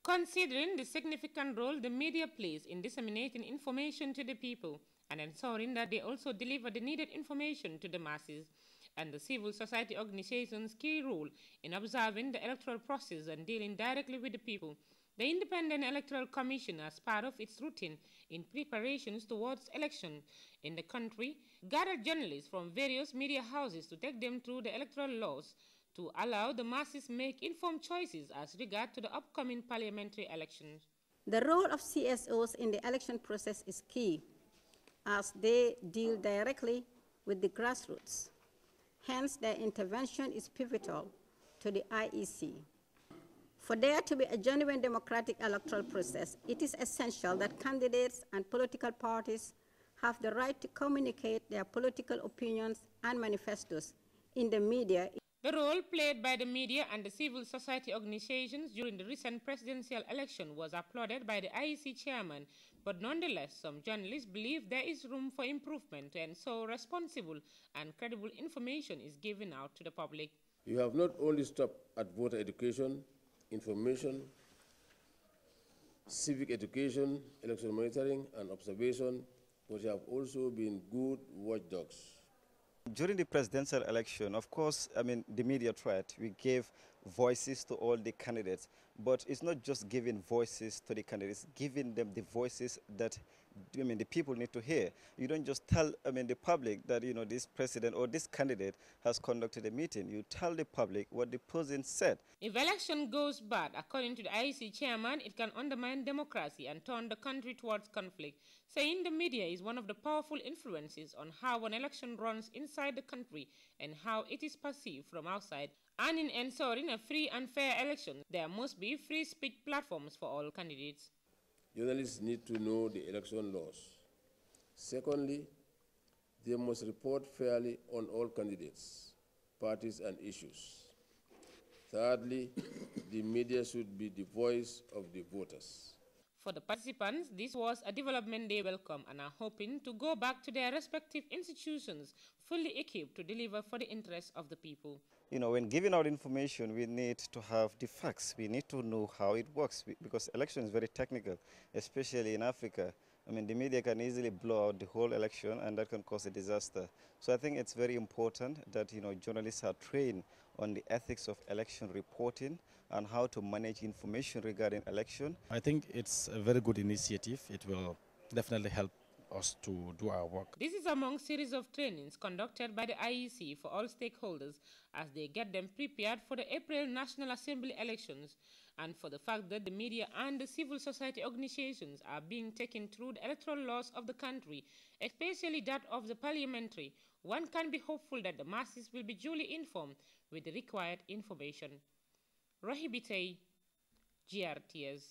Considering the significant role the media plays in disseminating information to the people and ensuring that they also deliver the needed information to the masses, and the civil society organization's key role in observing the electoral process and dealing directly with the people, the Independent Electoral Commission, as part of its routine in preparations towards election in the country, gathered journalists from various media houses to take them through the electoral laws to allow the masses make informed choices as regard to the upcoming parliamentary elections. The role of CSOs in the election process is key, as they deal directly with the grassroots. Hence, their intervention is pivotal to the IEC. For there to be a genuine democratic electoral process, it is essential that candidates and political parties have the right to communicate their political opinions and manifestos in the media. The role played by the media and the civil society organizations during the recent presidential election was applauded by the IEC chairman, but nonetheless, some journalists believe there is room for improvement and so responsible and credible information is given out to the public. You have not only stopped at voter education, information, civic education, election monitoring and observation, but you have also been good watchdogs. During the presidential election, of course, the media tried. We gave voices to all the candidates, but it's not just giving voices to the candidates, giving them the voices that the people need to hear. You don't just tell the public that this president or this candidate has conducted a meeting. You tell the public what the person said. If election goes bad, according to the IEC chairman, it can undermine democracy and turn the country towards conflict, saying the media is one of the powerful influences on how an election runs inside the country and how it is perceived from outside. And in ensuring a free and fair election, there must be free speech platforms for all candidates. Journalists need to know the election laws. Secondly, they must report fairly on all candidates, parties, and issues. Thirdly, the media should be the voice of the voters. For the participants, this was a development they welcome and are hoping to go back to their respective institutions fully equipped to deliver for the interests of the people. When giving out information, we need to have the facts. We need to know how it works because election is very technical, especially in Africa. The media can easily blow out the whole election and that can cause a disaster. So I think it's very important that, journalists are trained on the ethics of election reporting and how to manage information regarding election. I think it's a very good initiative. It will definitely help us to do our work. This is among series of trainings conducted by the IEC for all stakeholders as they get them prepared for the April National Assembly elections and for the fact that the media and the civil society organizations are being taken through the electoral laws of the country, especially that of the parliamentary. One can be hopeful that the masses will be duly informed with the required information. Rohibitei, GRTS.